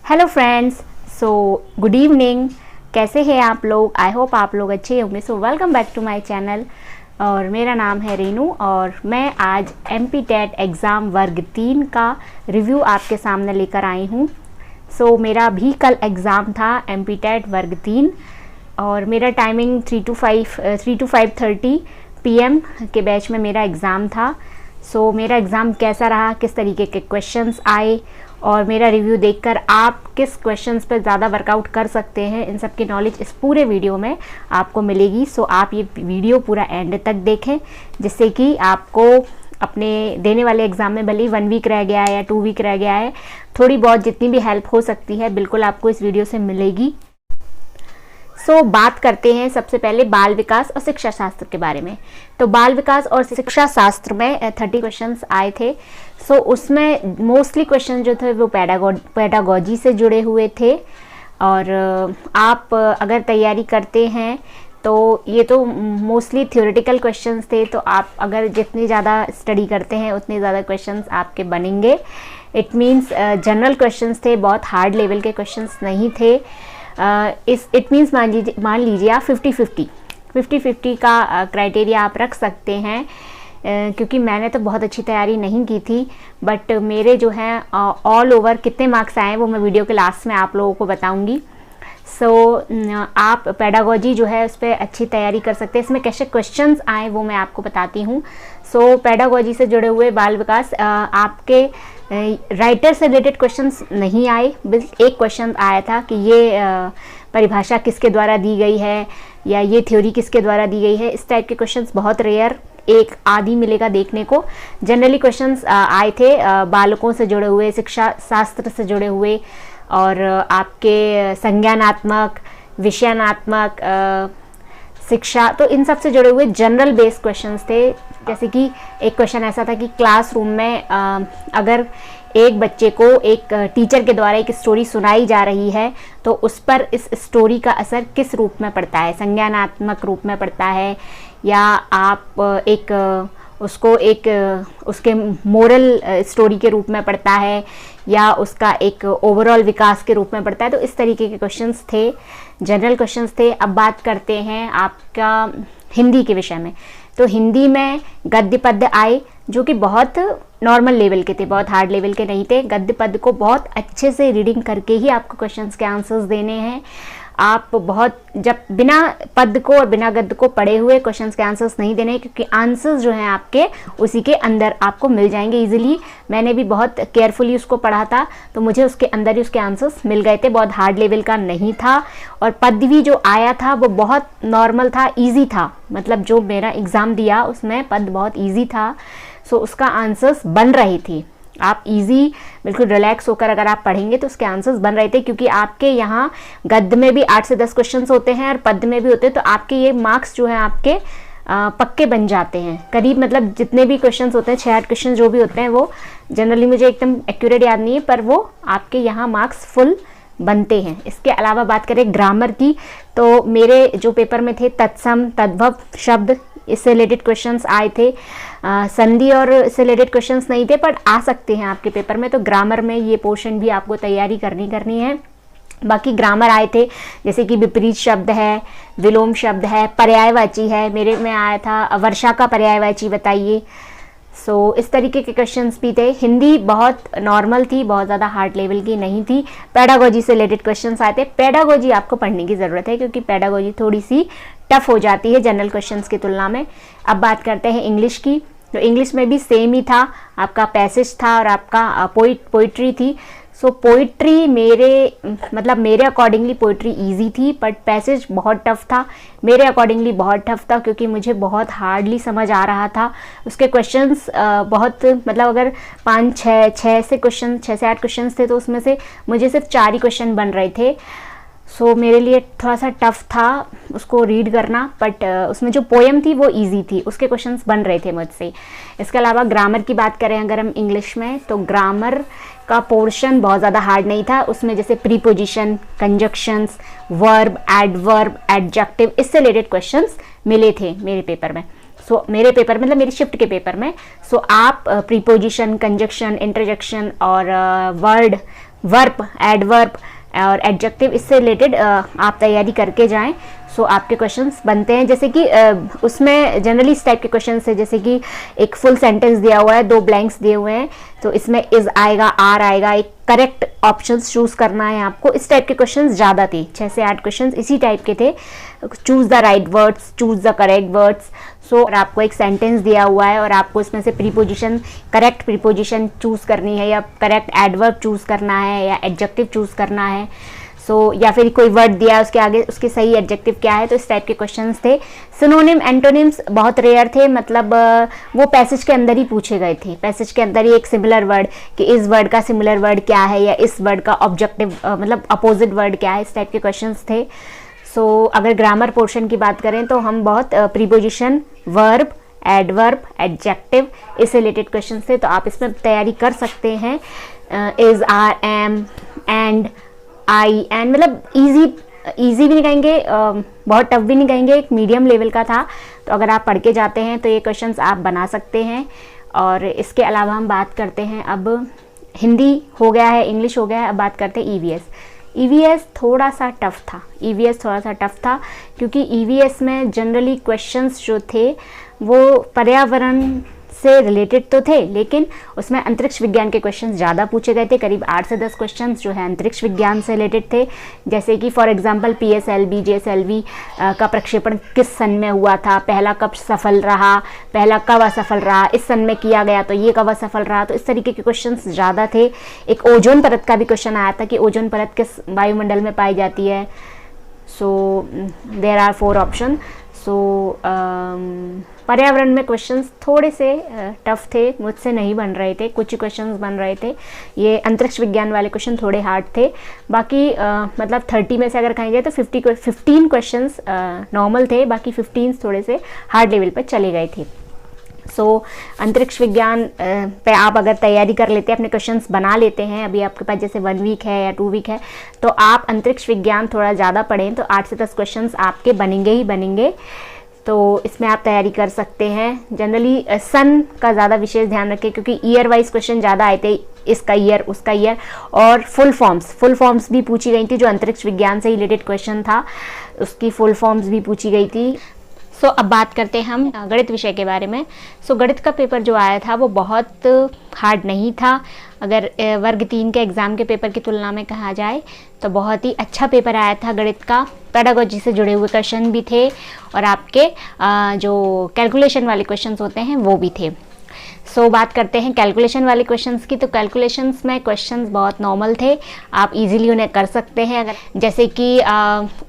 Hello friends, so good evening. कैसे हैं आप लोग? आई होप आप लोग अच्छे होंगे। So welcome back to my channel और मेरा नाम है रेनू और मैं आज MPTET एग्ज़ाम वर्ग 3 का रिव्यू आपके सामने लेकर आई हूँ। सो मेरा भी कल एग्ज़ाम था MPTET वर्ग 3 और मेरा टाइमिंग 3 to 5:30 PM के बैच में मेरा एग्ज़ाम था। सो मेरा एग्ज़ाम कैसा रहा, किस तरीके के क्वेश्चंस आए और मेरा रिव्यू देखकर आप किस क्वेश्चंस पर ज़्यादा वर्कआउट कर सकते हैं, इन सब की नॉलेज इस पूरे वीडियो में आपको मिलेगी। सो आप ये वीडियो पूरा एंड तक देखें जिससे कि आपको अपने देने वाले एग्ज़ाम में भले ही 1 वीक रह गया है या 2 वीक रह गया है, थोड़ी बहुत जितनी भी हेल्प हो सकती है बिल्कुल आपको इस वीडियो से मिलेगी। सो बात करते हैं सबसे पहले बाल विकास और शिक्षा शास्त्र के बारे में। तो बाल विकास और शिक्षा शास्त्र में 30 क्वेश्चंस आए थे। सो उसमें मोस्टली क्वेश्चन जो थे वो पेडागोजी से जुड़े हुए थे और आप अगर तैयारी करते हैं तो ये तो मोस्टली थ्योरेटिकल क्वेश्चंस थे, तो आप अगर जितनी ज़्यादा स्टडी करते हैं उतने ज़्यादा क्वेश्चंस आपके बनेंगे। इट मीन्स जनरल क्वेश्चंस थे, बहुत हार्ड लेवल के क्वेश्चंस नहीं थे। इट मीन्स मान लीजिए आप 50-50 का क्राइटेरिया आप रख सकते हैं। क्योंकि मैंने तो बहुत अच्छी तैयारी नहीं की थी, बट मेरे जो हैं ऑल ओवर कितने मार्क्स आए वो मैं वीडियो के लास्ट में आप लोगों को बताऊंगी। सो आप पेडागोजी जो है उस पर अच्छी तैयारी कर सकते हैं। इसमें कैसे क्वेश्चंस आए वो मैं आपको बताती हूँ। सो पेडागोजी से जुड़े हुए बाल विकास आपके राइटर से रिलेटेड क्वेश्चंस नहीं आए। बस एक क्वेश्चन आया था कि ये परिभाषा किसके द्वारा दी गई है या ये थ्योरी किसके द्वारा दी गई है। इस टाइप के क्वेश्चंस बहुत रेयर, एक आदि मिलेगा देखने को। जनरली क्वेश्चंस आए थे बालकों से जुड़े हुए, शिक्षा शास्त्र से जुड़े हुए और आपके संज्ञानात्मक, विषयानात्मक शिक्षा, तो इन सब से जुड़े हुए जनरल बेस्ड क्वेश्चंस थे। जैसे कि एक क्वेश्चन ऐसा था कि क्लासरूम में अगर एक बच्चे को एक टीचर के द्वारा एक स्टोरी सुनाई जा रही है तो उस पर इस स्टोरी का असर किस रूप में पड़ता है, संज्ञानात्मक रूप में पड़ता है या आप उसके मोरल स्टोरी के रूप में पढ़ता है या उसका एक ओवरऑल विकास के रूप में पढ़ता है। तो इस तरीके के क्वेश्चंस थे, जनरल क्वेश्चंस थे। अब बात करते हैं आपका हिंदी के विषय में। तो हिंदी में गद्य पद्य आए जो कि बहुत नॉर्मल लेवल के थे, बहुत हार्ड लेवल के नहीं थे। गद्य पद्य को बहुत अच्छे से रीडिंग करके ही आपको क्वेश्चंस के आंसर्स देने हैं। आप बहुत जब बिना पद को और बिना गद्य को पढ़े हुए क्वेश्चंस के आंसर्स नहीं देने, क्योंकि आंसर्स जो हैं आपके उसी के अंदर आपको मिल जाएंगे इजीली। मैंने भी बहुत केयरफुली उसको पढ़ा था तो मुझे उसके अंदर ही उसके आंसर्स मिल गए थे, बहुत हार्ड लेवल का नहीं था। और पद भी जो आया था वो बहुत नॉर्मल था, ईजी था। मतलब जो मेरा एग्ज़ाम दिया उसमें पद बहुत ईजी था। सो उसका आंसर्स बन रही थी। आप इजी बिल्कुल रिलैक्स होकर अगर आप पढ़ेंगे तो उसके आंसर्स बन रहे थे, क्योंकि आपके यहाँ गद्य में भी 8 से 10 क्वेश्चंस होते हैं और पद्य में भी होते हैं। तो आपके ये मार्क्स जो है आपके पक्के बन जाते हैं करीब। मतलब जितने भी क्वेश्चंस होते हैं, 6-8 क्वेश्चन जो भी होते हैं, वो जनरली मुझे एकदम एक्यूरेट याद नहीं है, पर वो आपके यहाँ मार्क्स फुल बनते हैं। इसके अलावा बात करें ग्रामर की, तो मेरे जो पेपर में थे तत्सम, तद्भव शब्द, इससे रिलेटेड क्वेश्चंस आए थे। संधि और इससे रिलेटेड क्वेश्चंस नहीं थे, पर आ सकते हैं आपके पेपर में। तो ग्रामर में ये पोर्शन भी आपको तैयारी करनी है। बाकी ग्रामर आए थे जैसे कि विपरीत शब्द है, विलोम शब्द है, पर्यायवाची है। मेरे में आया था वर्षा का पर्यायवाची बताइए। सो इस तरीके के क्वेश्चंस भी थे। हिंदी बहुत नॉर्मल थी, बहुत ज़्यादा हार्ड लेवल की नहीं थी। पेडागोजी से रिलेटेड क्वेश्चंस आए थे। पेडागोजी आपको पढ़ने की ज़रूरत है क्योंकि पेडागोजी थोड़ी सी टफ हो जाती है जनरल क्वेश्चंस की तुलना में। अब बात करते हैं इंग्लिश की। तो इंग्लिश में भी सेम ही था, आपका पैसेज था और आपका पोइट्री थी। सो पोइट्री मेरे अकॉर्डिंगली पोइट्री इजी थी, बट पैसेज बहुत टफ था। मेरे अकॉर्डिंगली बहुत टफ था क्योंकि मुझे बहुत हार्डली समझ आ रहा था। उसके क्वेश्चंस बहुत अगर 5-6 से 8 क्वेश्चन थे तो उसमें से मुझे सिर्फ 4 ही क्वेश्चन बन रहे थे। सो मेरे लिए थोड़ा सा टफ था उसको रीड करना, बट उसमें जो पोएम थी वो इजी थी, उसके क्वेश्चंस बन रहे थे मुझसे। इसके अलावा ग्रामर की बात करें अगर हम इंग्लिश में, तो ग्रामर का पोर्शन बहुत ज़्यादा हार्ड नहीं था। उसमें जैसे preposition, conjunctions, verb, adverb, adjective, इससे रिलेटेड क्वेश्चंस मिले थे मेरे पेपर में। मेरे पेपर मतलब मेरी शिफ्ट के पेपर में। आप प्रीपोजिशन, कंजक्शन, इंटरजेक्शन और वर्ड वर्ब, एडवर्ब और एडजेक्टिव, इससे रिलेटेड आप तैयारी करके जाएं। सो आपके क्वेश्चंस बनते हैं, जैसे कि उसमें जनरली इस टाइप के क्वेश्चंस है, जैसे कि एक फुल सेंटेंस दिया हुआ है, 2 ब्लैंक्स दिए हुए हैं, तो इसमें इज आएगा, आर आएगा, एक करेक्ट ऑप्शंस चूज करना है आपको। इस टाइप के क्वेश्चंस ज़्यादा थे, 6 से 8 क्वेश्चंस इसी टाइप के थे। Choose the right words, choose the correct words. So आपको एक सेंटेंस दिया हुआ है और आपको इसमें से प्रीपोजिशन, करेक्ट प्रीपोजिशन चूज करनी है, या करेक्ट एडवर्ब चूज करना है, या एडजेक्टिव चूज करना है। या फिर कोई वर्ड दिया है, उसके आगे उसके सही एडजेक्टिव क्या है, तो इस टाइप के क्वेश्चंस थे। सिनोनिम, एंटोनिम्स बहुत रेयर थे, मतलब वो पैसेज के अंदर ही पूछे गए थे, पैसेज के अंदर ही एक सिमिलर वर्ड कि इस वर्ड का सिमिलर वर्ड क्या है, या इस वर्ड का ऑब्जेक्टिव मतलब अपोजिट वर्ड क्या है, इस टाइप के क्वेश्चंस थे। अगर ग्रामर पोर्शन की बात करें तो हम बहुत प्रीपोजिशन, वर्ब, एडवर्ब, एडजेक्टिव, इससे रिलेटेड क्वेश्चन थे, तो आप इसमें तैयारी कर सकते हैं। Is, are, am, and, I, and, मतलब इजी भी नहीं कहेंगे, बहुत टफ भी नहीं कहेंगे, एक मीडियम लेवल का था। तो अगर आप पढ़ के जाते हैं तो ये क्वेश्चंस आप बना सकते हैं। और इसके अलावा हम बात करते हैं, अब हिंदी हो गया है, इंग्लिश हो गया है, अब बात करते हैं ईवीएस। ईवीएस थोड़ा सा टफ था क्योंकि ईवीएस में जनरली क्वेश्चंस जो थे वो पर्यावरण से रिलेटेड तो थे, लेकिन उसमें अंतरिक्ष विज्ञान के क्वेश्चंस ज़्यादा पूछे गए थे। करीब 8 से 10 क्वेश्चंस जो है अंतरिक्ष विज्ञान से रिलेटेड थे, जैसे कि फॉर एग्जांपल पीएसएलवी, जेएसएलवी का प्रक्षेपण किस सन में हुआ था, पहला कब सफल रहा, पहला कब असफल रहा, इस सन में किया गया तो ये कब असफल रहा, तो इस तरीके के क्वेश्चंस ज़्यादा थे। एक ओजोन परत का भी क्वेश्चन आया था कि ओजोन परत किस वायुमंडल में पाई जाती है। There are 4 option. पर्यावरण में क्वेश्चंस थोड़े से टफ थे, मुझसे नहीं बन रहे थे, कुछ ही क्वेश्चंस बन रहे थे। ये अंतरिक्ष विज्ञान वाले क्वेश्चन थोड़े हार्ड थे, बाकी मतलब 30 में से अगर कहेंगे तो 15 क्वेश्चंस नॉर्मल थे, बाकी 15 थोड़े से हार्ड लेवल पर चले गए थे। अंतरिक्ष विज्ञान पे आप अगर तैयारी कर लेते हैं, अपने क्वेश्चंस बना लेते हैं, अभी आपके पास जैसे 1 वीक है या 2 वीक है, तो आप अंतरिक्ष विज्ञान थोड़ा ज़्यादा पढ़ें तो 8 से 10 क्वेश्चंस आपके बनेंगे ही बनेंगे। तो इसमें आप तैयारी कर सकते हैं। जनरली सन का ज़्यादा विशेष ध्यान रखें क्योंकि ईयर वाइज क्वेश्चन ज़्यादा आए थे, इसका ईयर, उसका ईयर, और फुल फॉर्म्स भी पूछी गई थी। जो अंतरिक्ष विज्ञान से रिलेटेड क्वेश्चन था उसकी फुल फॉर्म्स भी पूछी गई थी। अब बात करते हैं हम गणित विषय के बारे में। गणित का पेपर जो आया था वो बहुत हार्ड नहीं था। अगर वर्ग 3 के एग्ज़ाम के पेपर की तुलना में कहा जाए तो बहुत ही अच्छा पेपर आया था गणित का। पेडागोजी से जुड़े हुए क्वेश्चन भी थे और आपके जो कैलकुलेशन वाले क्वेश्चंस होते हैं वो भी थे। बात करते हैं कैलकुलेशन वाले क्वेश्चंस की। तो कैलकुलेशंस में क्वेश्चंस बहुत नॉर्मल थे, आप इजीली उन्हें कर सकते हैं। अगर जैसे कि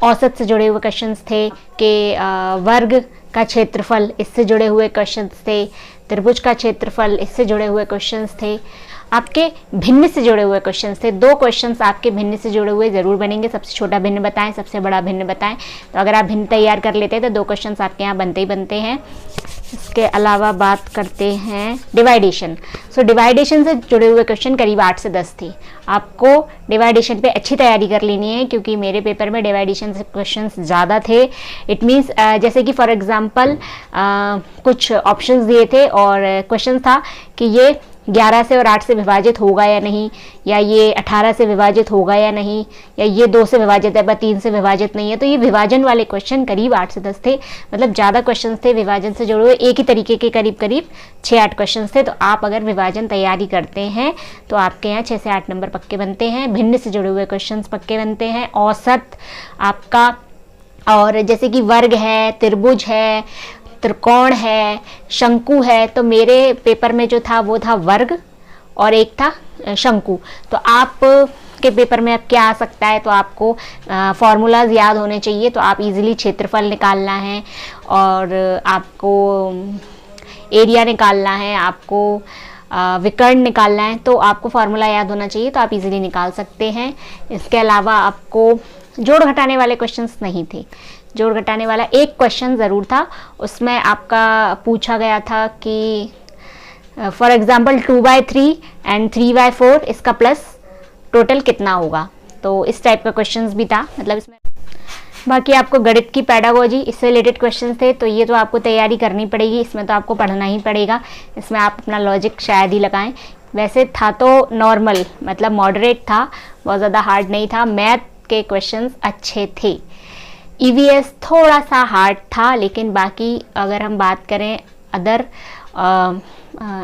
औसत से जुड़े हुए क्वेश्चंस थे कि वर्ग का क्षेत्रफल, इससे जुड़े हुए क्वेश्चंस थे। त्रिभुज का क्षेत्रफल, इससे जुड़े हुए क्वेश्चंस थे। आपके भिन्न से जुड़े हुए क्वेश्चंस थे। 2 क्वेश्चंस आपके भिन्न से जुड़े हुए ज़रूर बनेंगे। सबसे छोटा भिन्न बताएं, सबसे बड़ा भिन्न बताएं। तो अगर आप भिन्न तैयार कर लेते हैं तो 2 क्वेश्चंस आपके यहाँ बनते ही बनते हैं। इसके अलावा बात करते हैं डिवाइडेशन। डिवाइडेशन से जुड़े हुए क्वेश्चन करीब 8 से 10 थे। आपको डिवाइडेशन पे अच्छी तैयारी कर लेनी है क्योंकि मेरे पेपर में डिवाइडेशन से क्वेश्चंस ज़्यादा थे। इट मीन्स जैसे कि फॉर एग्जांपल कुछ ऑप्शंस दिए थे और क्वेश्चन था कि ये 11 से और 8 से विभाजित होगा या नहीं, या ये 18 से विभाजित होगा या नहीं, या ये 2 से विभाजित है पर 3 से विभाजित नहीं है। तो ये विभाजन वाले क्वेश्चन करीब 8 से 10 थे, मतलब ज़्यादा क्वेश्चंस थे विभाजन से जुड़े हुए। एक ही तरीके के करीब 6-8 क्वेश्चंस थे। तो आप अगर विभाजन तैयारी करते हैं तो आपके यहाँ 6 से 8 नंबर पक्के बनते हैं। भिन्न से जुड़े हुए क्वेश्चन पक्के बनते हैं। औसत आपका, और जैसे कि वर्ग है, त्रिभुज है, त्रिकोण है, शंकु है। तो मेरे पेपर में जो था वो था वर्ग और एक था शंकु। तो आप के पेपर में अब क्या आ सकता है, तो आपको फॉर्मूलाज याद होने चाहिए। तो आप इजीली क्षेत्रफल निकालना है और आपको एरिया निकालना है, आपको विकर्ण निकालना है। तो आपको फार्मूला याद होना चाहिए, तो आप इजीली निकाल सकते हैं। इसके अलावा आपको जोड़ घटाने वाले क्वेश्चंस नहीं थे। जोड़ घटाने वाला एक क्वेश्चन ज़रूर था, उसमें आपका पूछा गया था कि फॉर एग्जांपल 2/3 एंड 3/4 इसका प्लस टोटल कितना होगा। तो इस टाइप का क्वेश्चंस भी था, मतलब इसमें। बाकी आपको गणित की पेडागोजी, इससे रिलेटेड क्वेश्चंस थे। तो ये तो आपको तैयारी करनी पड़ेगी, इसमें तो आपको पढ़ना ही पड़ेगा। इसमें आप अपना लॉजिक शायद ही लगाएं वैसे था तो नॉर्मल, मतलब मॉडरेट था, बहुत ज़्यादा हार्ड नहीं था। मैथ के क्वेश्चंस अच्छे थे। ईवीएस थोड़ा सा हार्ड था, लेकिन बाकी अगर हम बात करें अदर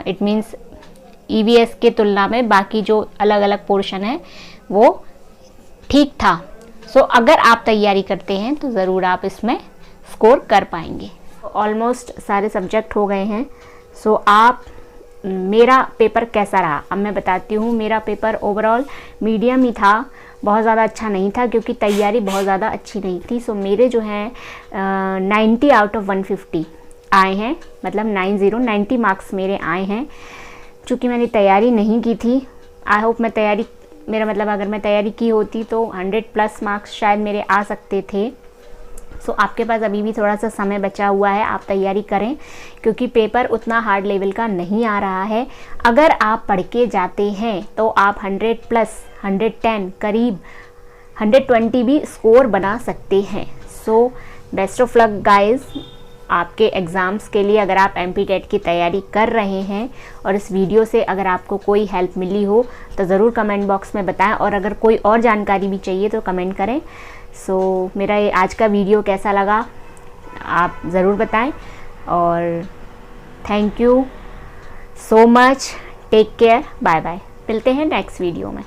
इट मीन्स ईवीएस के तुलना में बाकी जो अलग अलग पोर्शन है वो ठीक था। सो अगर आप तैयारी करते हैं तो ज़रूर आप इसमें स्कोर कर पाएंगे। ऑलमोस्ट सारे सब्जेक्ट हो गए हैं। सो आप, मेरा पेपर कैसा रहा अब मैं बताती हूँ। मेरा पेपर ओवरऑल मीडियम ही था, बहुत ज़्यादा अच्छा नहीं था क्योंकि तैयारी बहुत ज़्यादा अच्छी नहीं थी। सो मेरे जो हैं 90 आउट ऑफ 150 आए हैं, मतलब 90 मार्क्स मेरे आए हैं। चूँकि मैंने तैयारी नहीं की थी, आई होप मैं तैयारी, मेरा मतलब अगर मैं तैयारी की होती तो 100+ मार्क्स शायद मेरे आ सकते थे। सो आपके पास अभी भी थोड़ा सा समय बचा हुआ है, आप तैयारी करें क्योंकि पेपर उतना हार्ड लेवल का नहीं आ रहा है। अगर आप पढ़ के जाते हैं तो आप 100+, 110, करीब 120 भी स्कोर बना सकते हैं। So best of luck guys आपके एग्ज़ाम्स के लिए। अगर आप MPTET की तैयारी कर रहे हैं और इस वीडियो से अगर आपको कोई हेल्प मिली हो तो ज़रूर कमेंट बॉक्स में बताएं, और अगर कोई और जानकारी भी चाहिए तो कमेंट करें। सो मेरा ये आज का वीडियो कैसा लगा आप ज़रूर बताएं, और thank you so much, take care, bye bye. मिलते हैं नेक्स्ट वीडियो में।